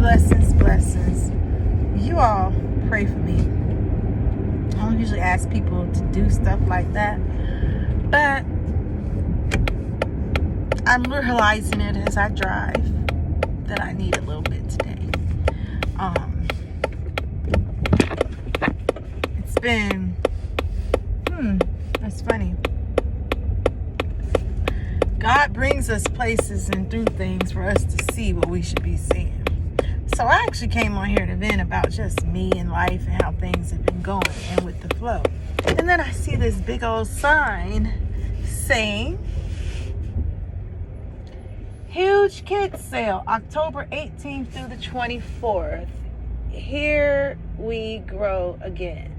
Blessings, blessings. You all pray for me. I don't usually ask people to do stuff like that, but I'm realizing it as I drive that I need a little bit today. It's been, that's funny. God brings us places and through things for us to see what we should be seeing. So I actually came on here to vent about just me and life and how things have been going and with the flow. And then I see this big old sign saying, huge kids sale, October 18th through the 24th. Here we grow again.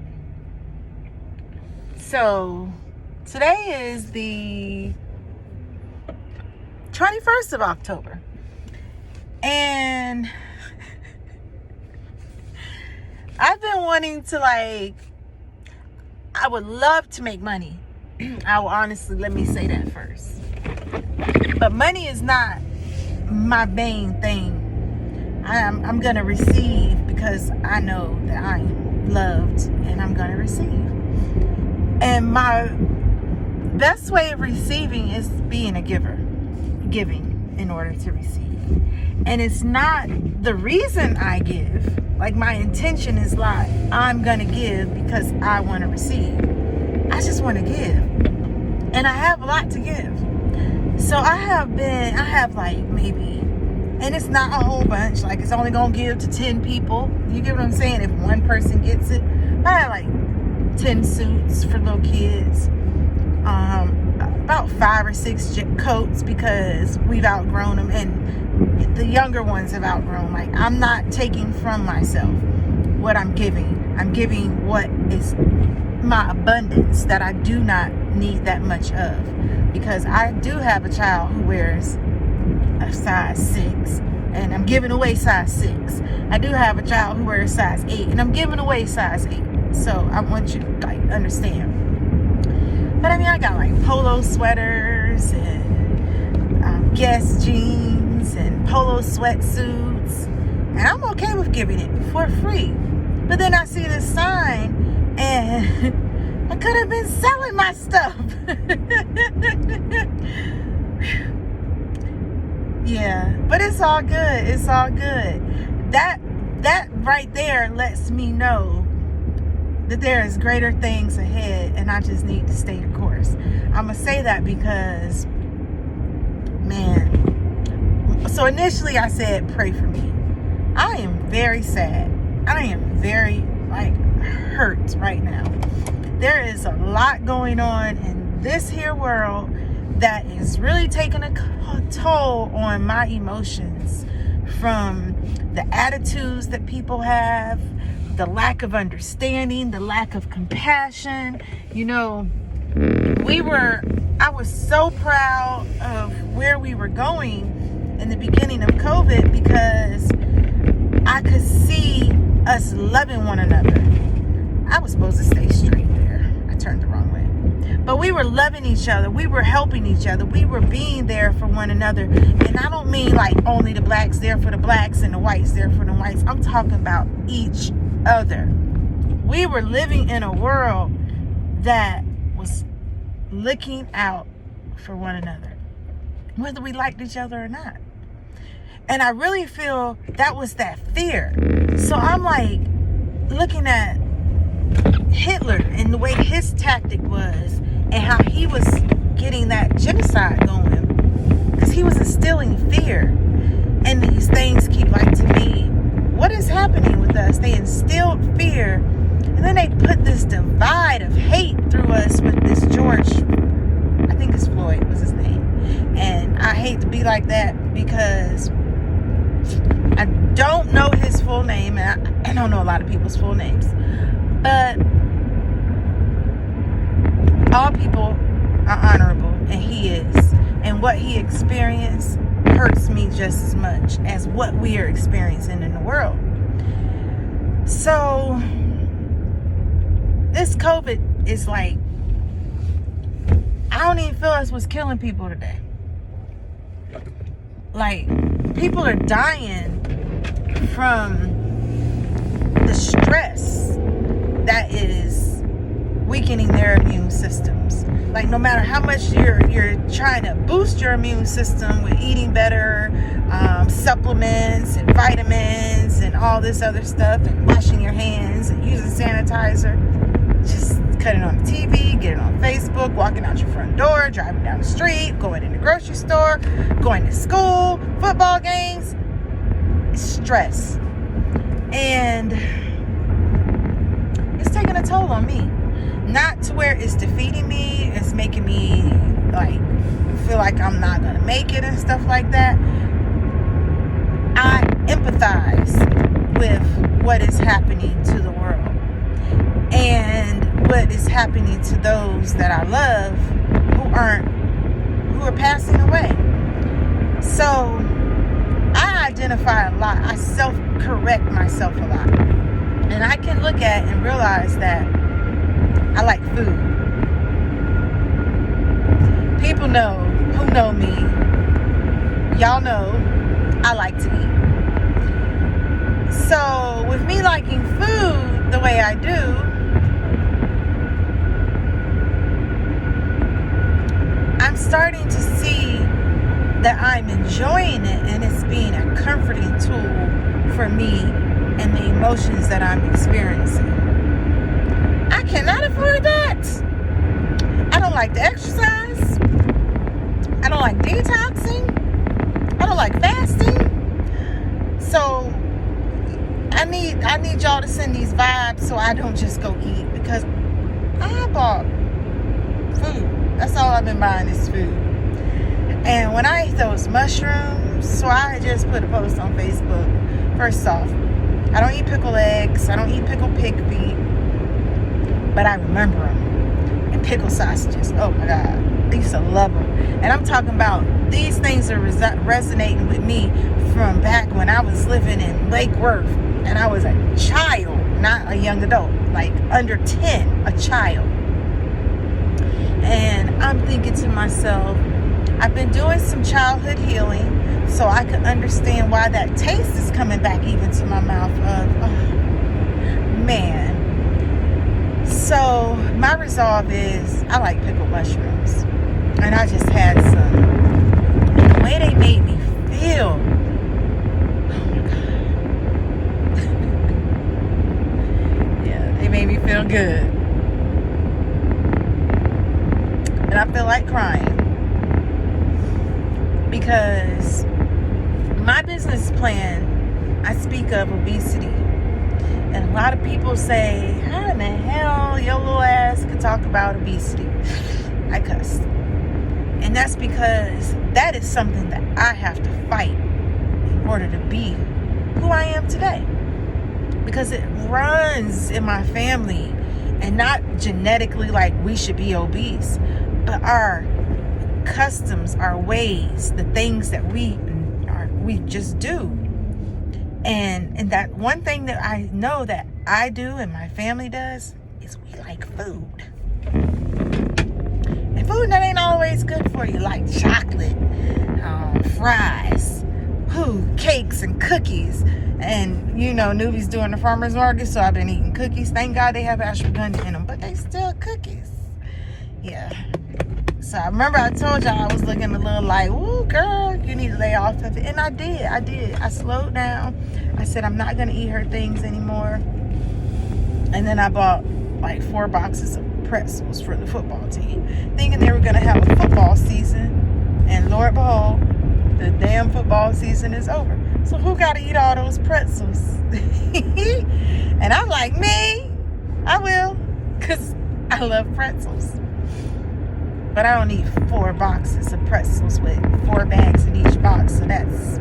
So today is the 21st of October. And I've been wanting to, I would love to make money. I will honestly, let me say that first. But money is not my main thing. I'm going to receive because I know that I am loved and I'm going to receive. And my best way of receiving is being a giver. Giving in order to receive. And it's not the reason I give. Like, my intention is I'm gonna give because I want to receive. I just want to give, and I have a lot to give. So I have maybe, and it's not a whole bunch, like it's only gonna give to 10 people. You get what I'm saying? If one person gets it, I have 10 suits for little kids, about 5 or 6 coats because we've outgrown them, and the younger ones have outgrown. I'm not taking from myself what I'm giving. I'm giving what is my abundance that I do not need that much of, because I do have a child who wears a size 6, and I'm giving away size 6. I do have a child who wears size 8, and I'm giving away size 8. So I want you to understand. But I mean, I got polo sweaters and Guess jeans and polo sweatsuits, and I'm okay with giving it for free. But then I see this sign, and I could have been selling my stuff. Yeah, but it's all good. It's all good. That right there lets me know that there is greater things ahead, and I just need to stay the course. I'm gonna say that because, man, so initially I said pray for me. I am very sad. I am very hurt right now. There is a lot going on in this here world that is really taking a toll on my emotions, from the attitudes that people have, the lack of understanding, the lack of compassion. I was so proud of where we were going in the beginning of COVID, because I could see us loving one another. I was supposed to stay straight there. I turned the wrong way. But we were loving each other. We were helping each other. We were being there for one another. And I don't mean only the blacks there for the blacks and the whites there for the whites. I'm talking about each other. We were living in a world that was looking out for one another, whether we liked each other or not. And I really feel that was that fear. So I'm looking at Hitler and the way his tactic was, and how he was getting that genocide going, because he was instilling fear. And these things keep to me, what is happening with us? They instilled fear, and then they put this divide of hate through us with this George, I think it's Floyd was his name. And I hate to be like that, because I don't know his full name, and I don't know a lot of people's full names, but all people are honorable, and he is. And what he experienced hurts me just as much as what we are experiencing in the world. So this COVID is I don't even feel us was killing people today. People are dying from the stress that is weakening their immune systems. Like, no matter how much you're trying to boost your immune system with eating better, supplements and vitamins and all this other stuff, and washing your hands and using sanitizer, just cut it on the TV, get it on Facebook, walking out your front door, driving down the street, going in the grocery store, going to school, football games. It's stress. And it's taking a toll on me. Not to where it's defeating me, it's making me like feel like I'm not gonna make it and stuff like that. I empathize with what is happening to the world and what is happening to those that I love who are passing away. So I identify a lot. I self-correct myself a lot. And I can look at and realize that I like food. People who know me, y'all know I like to eat. So with me liking food the way I do, I'm starting to see that I'm enjoying it, and it's being a comforting tool for me and the emotions that I'm experiencing. I cannot afford that. I don't like to exercise. I don't like detoxing. I don't like fasting. So I need y'all to send these vibes so I don't just go eat, because I bought food. That's all I've been buying is food. And when I eat those mushrooms, so I just put a post on Facebook. First off, I don't eat pickled eggs. I don't eat pickled pig feet. But I remember them. And pickled sausages. Oh my God. I used to love them. And I'm talking about these things are resonating with me from back when I was living in Lake Worth. And I was a child, not a young adult. Like under 10, a child. And I'm thinking to myself, I've been doing some childhood healing so I could understand why that taste is coming back even to my mouth of, oh, man. So my resolve is I like pickled mushrooms. And I just had some. And the way they made me feel, oh my God. Yeah, they made me feel good. And I feel like crying. Because my business plan, I speak of obesity. And a lot of people say, how in the hell your little ass could talk about obesity? I cuss. And that's because that is something that I have to fight in order to be who I am today. Because it runs in my family, and not genetically like we should be obese, but our customs, our ways, the things that we just do. And that one thing that I know that I do and my family does is we like food. And food that ain't always good for you, like chocolate, fries, cakes and cookies. And newbies doing the farmer's market, so I've been eating cookies. Thank God they have ashwagandha in them, but they still cookies. Yeah. So I remember I told y'all I was looking a little like, ooh, girl, you need to lay off of it. And I did. I slowed down. I said, I'm not going to eat her things anymore. And then I bought like 4 boxes of pretzels for the football team, thinking they were going to have a football season. And Lord behold, the damn football season is over. So who got to eat all those pretzels? And I'm like, me? I will, because I love pretzels. But I don't need 4 boxes of pretzels with 4 bags in each box. So that's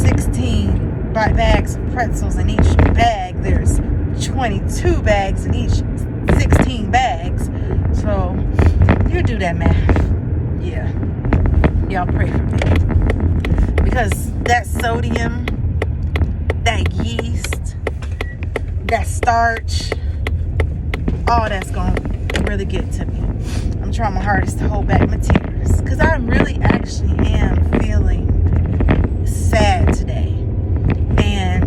16 bags of pretzels in each bag. There's 22 bags in each 16 bags. So you do that math. Yeah. Y'all pray for me. Because that sodium, that yeast, that starch, all that's going to really get to me. I'm trying my hardest to hold back my tears, because I really actually am feeling sad today. And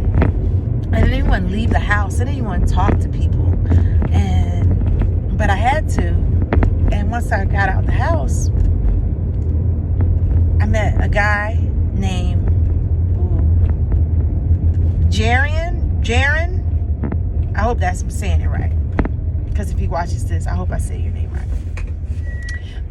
met a guy named Jaron. I hope I'm saying it right. Because if he watches this, I hope I say your name right.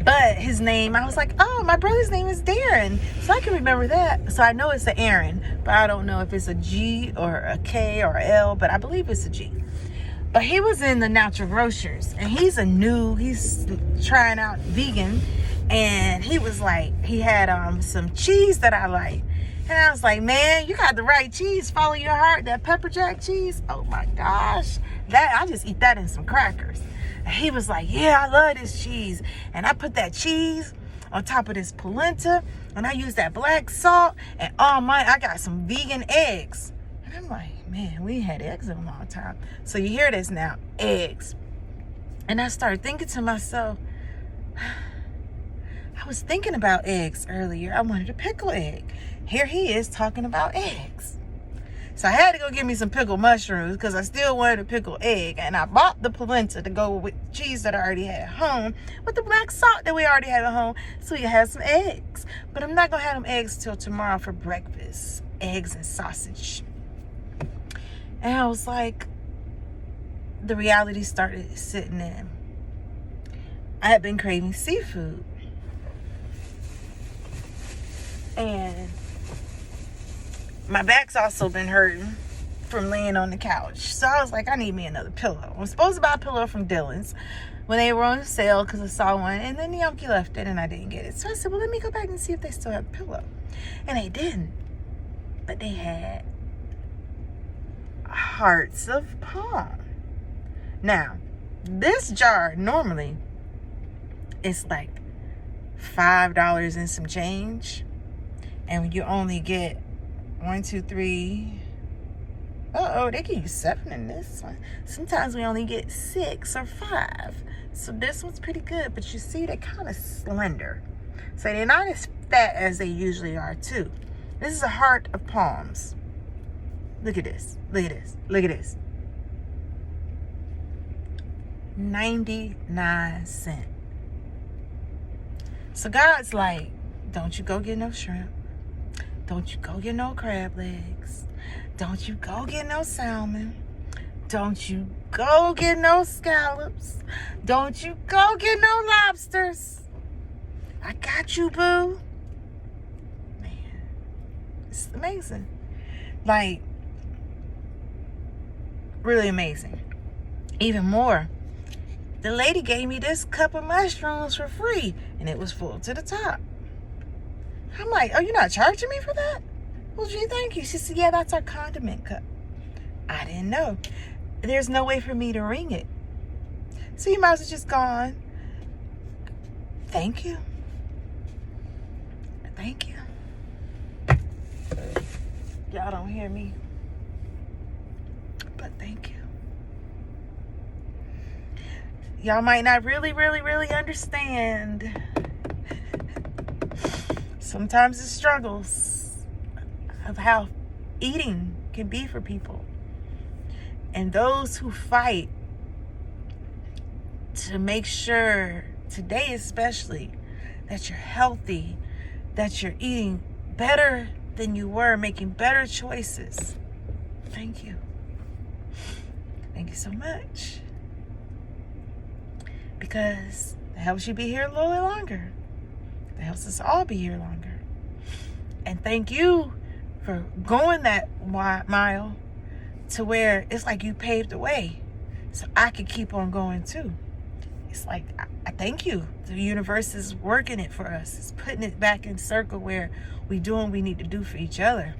But his name, I was like, oh, my brother's name is Darren. So I can remember that. So I know it's an Aaron, but I don't know if it's a G or a K or a L, but I believe it's a G. But he was in the Natural Grocers, and he's trying out vegan. And he was like, he had some cheese that I like. And I was like, man, you got the right cheese. Follow your heart. That pepper jack cheese. Oh my gosh. I just eat that in some crackers. And he was like, yeah, I love this cheese. And I put that cheese on top of this polenta. And I use that black salt. And I got some vegan eggs. And I'm like, man, we had eggs in a long time. So you hear this now, eggs. And I started thinking to myself, I was thinking about eggs earlier. I wanted a pickle egg. Here he is talking about eggs. So I had to go get me some pickled mushrooms because I still wanted a pickled egg. And I bought the polenta to go with cheese that I already had at home with the black salt that we already had at home so we could have some eggs. But I'm not going to have them eggs till tomorrow for breakfast. Eggs and sausage. And I was like, the reality started sitting in. I had been craving seafood. And my back's also been hurting from laying on the couch. So I was like, I need me another pillow. I was supposed to buy a pillow from Dylan's when they were on sale because I saw one. And then the Yankee left it and I didn't get it. So I said, well, let me go back and see if they still have a pillow. And they didn't. But they had hearts of palm. Now, this jar normally is like $5 and some change. And you only get 1, 2, 3. They give you 7 in this one. Sometimes we only get 6 or 5. So this one's pretty good. But you see, they're kind of slender. So they're not as fat as they usually are, too. This is a heart of palms. Look at this. Look at this. Look at this. 99 cents. So God's like, don't you go get no shrimp. Don't you go get no crab legs. Don't you go get no salmon. Don't you go get no scallops. Don't you go get no lobsters. I got you, boo. Man, it's amazing. Like, really amazing. Even more, the lady gave me this cup of mushrooms for free, and it was full to the top. I'm like, oh, you're not charging me for that? Well, gee, thank you. She said, yeah, that's our condiment cup. I didn't know. There's no way for me to ring it. So you might as well just gone. Thank you. Thank you. Y'all don't hear me. But thank you. Y'all might not really understand. Sometimes the struggles of how eating can be for people. And those who fight to make sure, today especially, that you're healthy, that you're eating better than you were, making better choices. Thank you. Thank you so much. Because it helps you be here a little bit longer. It helps us all be here longer. And thank you for going that mile to where it's like you paved the way so I could keep on going too. It's like, I thank you. The universe is working it for us. It's putting it back in circle where we doing what we need to do for each other.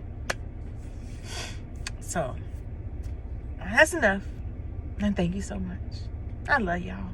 So, that's enough. And thank you so much. I love y'all.